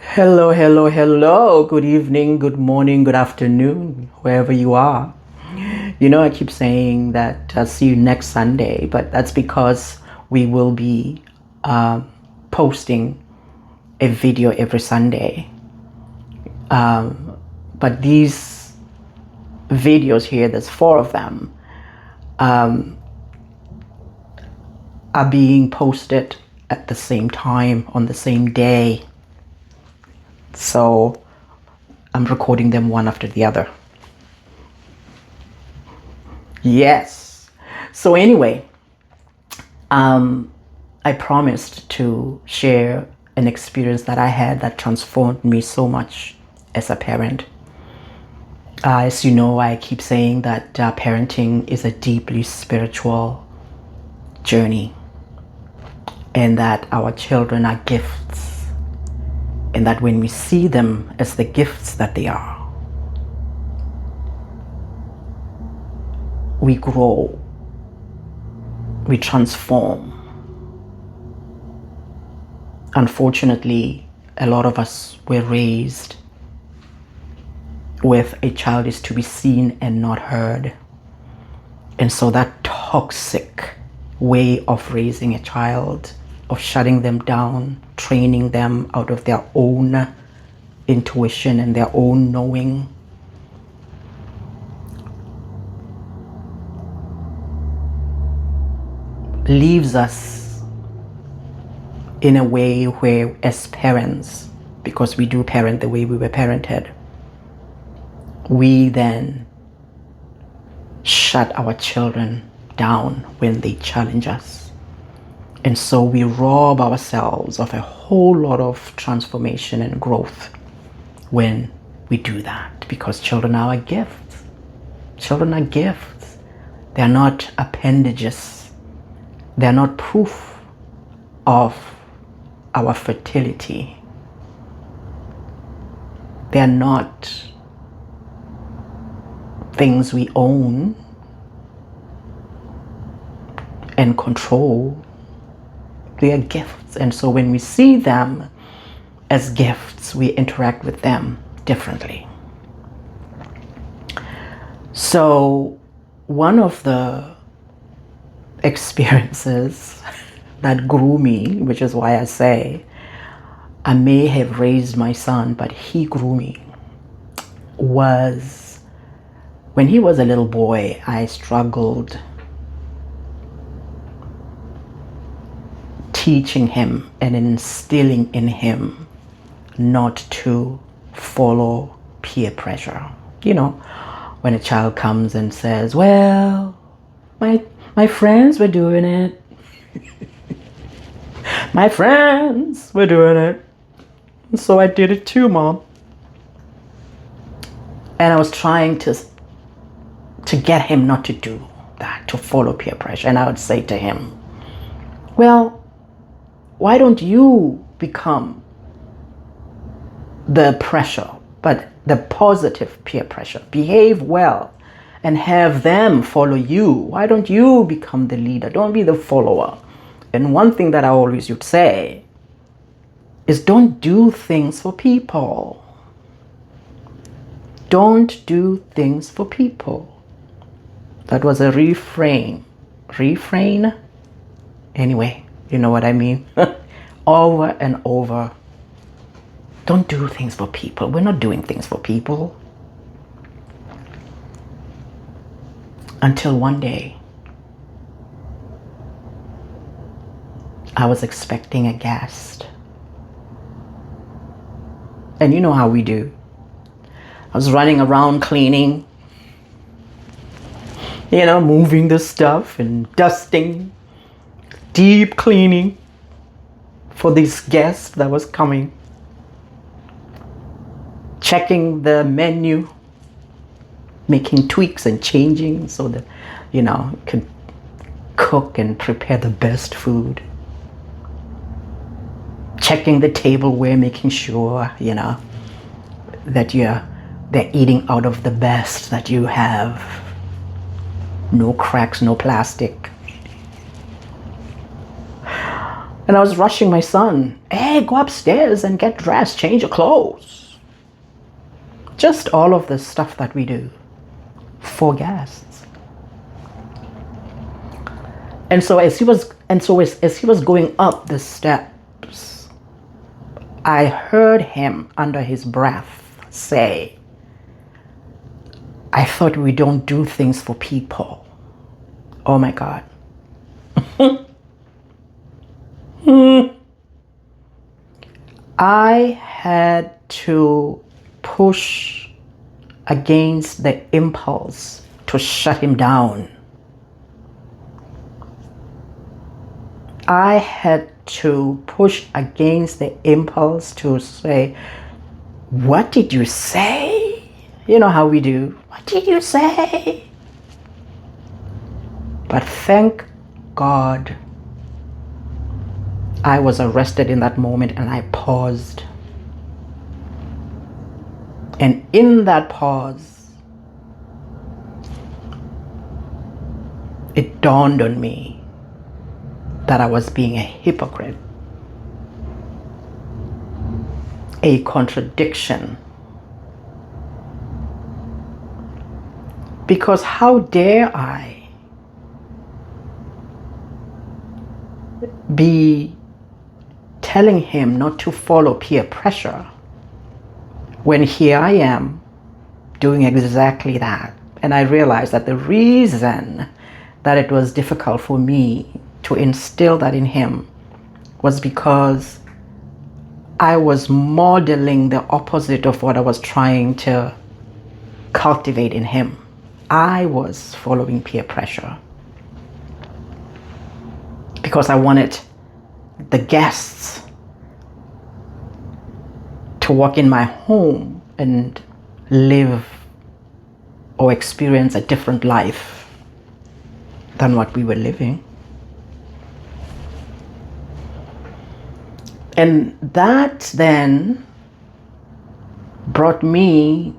Hello, hello, hello. Good evening, good morning, good afternoon, wherever you are. I keep saying that I'll see you next Sunday, but that's because we will be posting a video every Sunday. But these videos here, there's 4 of them, are being posted at the same time on the same day. So I'm recording them one after the other. Yes. So anyway, I promised to share an experience that I had that transformed me so much as a parent. As you know, I keep saying that parenting is a deeply spiritual journey, and that our children are gifts, and that when we see them as the gifts that they are, we grow, we transform. Unfortunately, a lot of us were raised with a child is to be seen and not heard. And so that toxic way of raising a child, of shutting them down, training them out of their own intuition and their own knowing, leaves us in a way where, as parents, because we do parent the way we were parented, we then shut our children down when they challenge us. And so we rob ourselves of a whole lot of transformation and growth when we do that, because children are a gift. Children are gifts. They're not appendages. They're not proof of our fertility. They're not things we own and control. They are gifts. And so when we see them as gifts, we interact with them differently. So one of the experiences that grew me, which is why I say I may have raised my son, but he grew me, was when he was a little boy. I struggled teaching him and instilling in him not to follow peer pressure. When a child comes and says, well, my friends were doing it. My friends were doing it. And so I did it too, Mom. And I was trying to get him not to do that, to follow peer pressure. And I would say to him, well, why don't you become the pressure, but the positive peer pressure? Behave well and have them follow you. Why don't you become the leader? Don't be the follower. And one thing that I always would say is, don't do things for people. Don't do things for people. That was a refrain. Anyway, you know what I mean. Over and over. Don't do things for people. We're not doing things for people. Until one day, I was expecting a guest. And you know how we do. I was running around cleaning, moving the stuff and dusting, deep cleaning for this guest that was coming. Checking the menu, making tweaks and changing so that, could cook and prepare the best food. Checking the tableware, making sure, that they're eating out of the best that you have. No cracks, no plastic. And I was rushing my son. Hey, go upstairs and get dressed, change your clothes. Just all of the stuff that we do for guests. And so as he was going up the steps, I heard him under his breath say, I thought we don't do things for people. Oh my God. I had to push against the impulse to shut him down. I had to push against the impulse to say, what did you say? You know how we do. What did you say? But thank God I was arrested in that moment and I paused. And in that pause, it dawned on me that I was being a hypocrite, a contradiction. Because how dare I be telling him not to follow peer pressure when here I am doing exactly that. And I realized that the reason that it was difficult for me to instill that in him was because I was modeling the opposite of what I was trying to cultivate in him. I was following peer pressure because I wanted the guests to walk in my home and live or experience a different life than what we were living. And that then brought me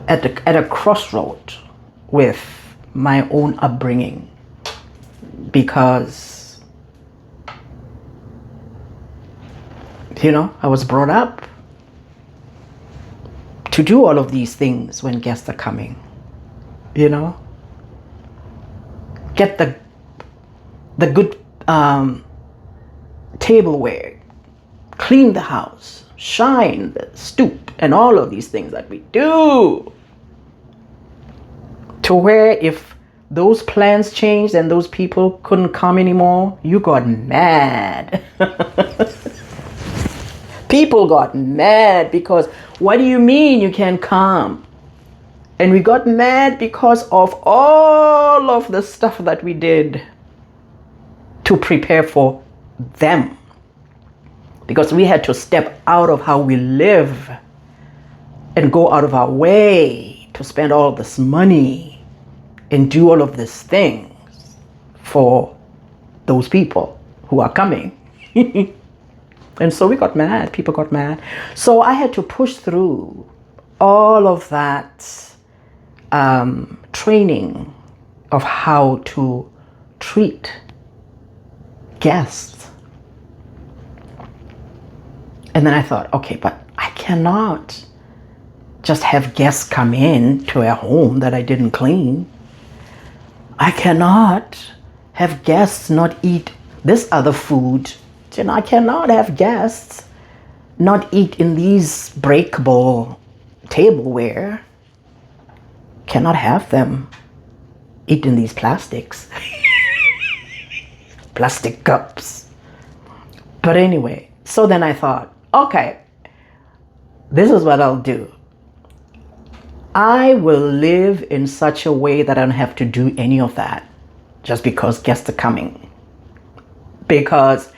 at a crossroad with my own upbringing, because I was brought up to do all of these things when guests are coming. Get the good tableware, clean the house, shine the stoop, and all of these things that we do. To where if those plans changed and those people couldn't come anymore, you got mad. People got mad because, what do you mean you can't come? And we got mad because of all of the stuff that we did to prepare for them. Because we had to step out of how we live and go out of our way to spend all this money and do all of these things for those people who are coming. And so we got mad. People got mad. So I had to push through all of that training of how to treat guests. And then I thought, okay, but I cannot just have guests come in to a home that I didn't clean. I cannot have guests not eat this other food. I cannot have guests not eat in these breakable tableware. Cannot have them eat in these plastics. Plastic cups. But anyway, so then I thought, okay, this is what I'll do. I will live in such a way that I don't have to do any of that just because guests are coming. Because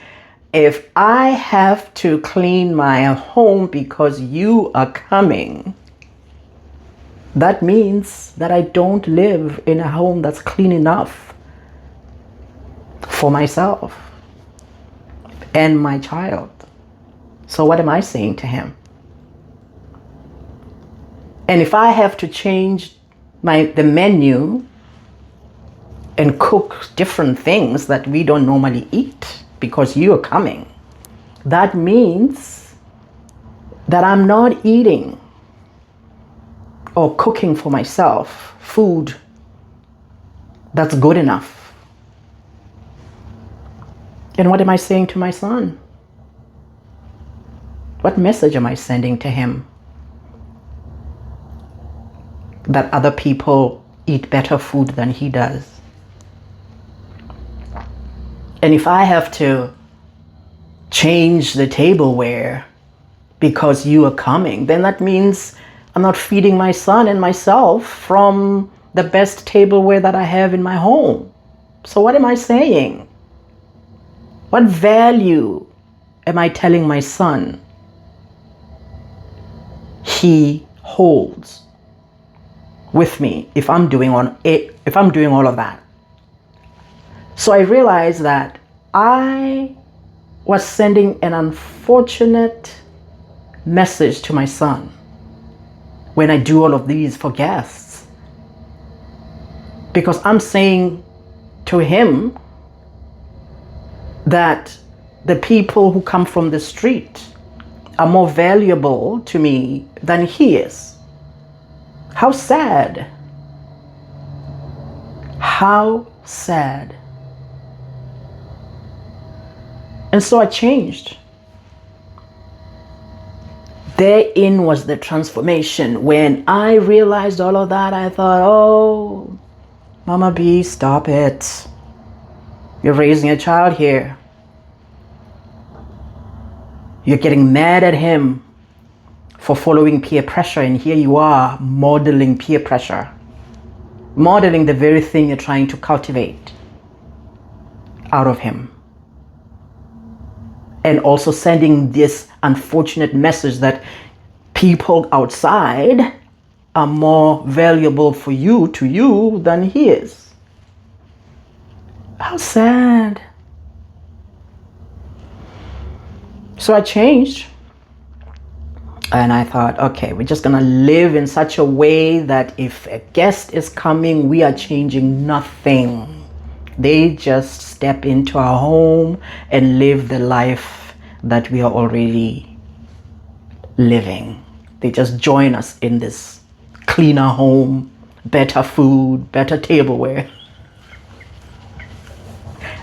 if I have to clean my home because you are coming, that means that I don't live in a home that's clean enough for myself and my child. So what am I saying to him? And if I have to change the menu and cook different things that we don't normally eat because you are coming. That means that I'm not eating or cooking for myself food that's good enough. And what am I saying to my son? What message am I sending to him? That other people eat better food than he does. And if I have to change the tableware because you are coming, then that means I'm not feeding my son and myself from the best tableware that I have in my home. So what am I saying? What value am I telling my son he holds with me if I'm doing all of that? So I realized that I was sending an unfortunate message to my son when I do all of these for guests, because I'm saying to him that the people who come from the street are more valuable to me than he is. How sad. How sad. And so I changed. Therein was the transformation. When I realized all of that, I thought, oh, Mama B, stop it. You're raising a child here. You're getting mad at him for following peer pressure, and here you are modeling peer pressure. Modeling the very thing you're trying to cultivate out of him. And also sending this unfortunate message that people outside are more valuable to you than he is. How sad. So I changed. And I thought, okay, we're just gonna live in such a way that if a guest is coming, we are changing nothing. They just step into our home and live the life that we are already living. They just join us in this cleaner home, better food, better tableware.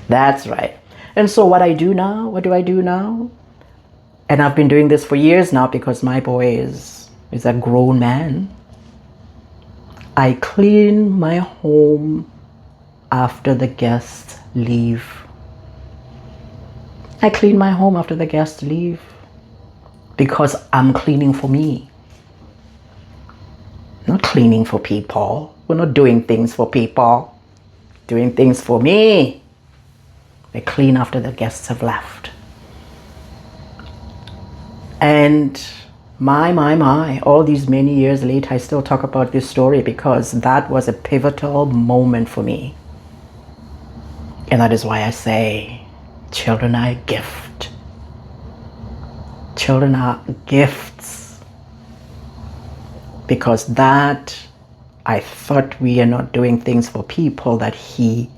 That's right. And so what do I do now? And I've been doing this for years now because my boy is a grown man. I clean my home after the guests leave. I clean my home after the guests leave because I'm cleaning for me. Not cleaning for people. We're not doing things for people. Doing things for me. I clean after the guests have left. And my, all these many years later, I still talk about this story because that was a pivotal moment for me. And that is why I say, children are a gift. Children are gifts. Because that, I thought we are not doing things for people, that he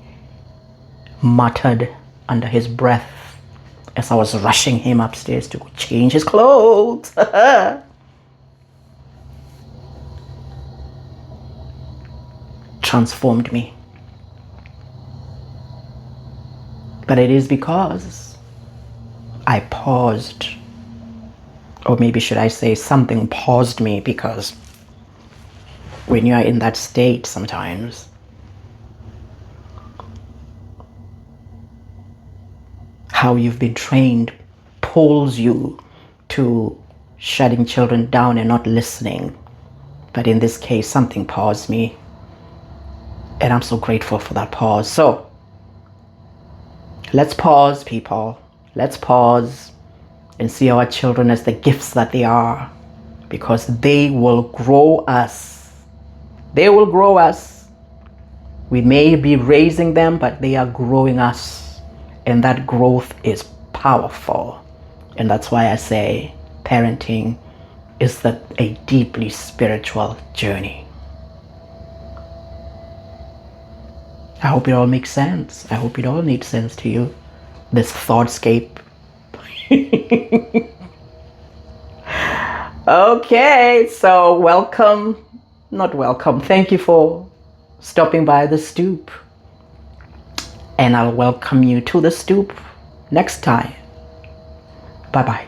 muttered under his breath as I was rushing him upstairs to go change his clothes. Transformed me. But it is because I paused, or maybe should I say something paused me, because when you are in that state sometimes, how you've been trained pulls you to shutting children down and not listening. But in this case, something paused me. And I'm so grateful for that pause. So let's pause, people. Let's pause and see our children as the gifts that they are, because they will grow us. They will grow us. We may be raising them, but they are growing us. And that growth is powerful. And that's why I say parenting is a deeply spiritual journey. I hope it all makes sense. I hope it all made sense to you. This thoughtscape. Okay, so welcome. Not welcome. Thank you for stopping by the stoop. And I'll welcome you to the stoop next time. Bye-bye.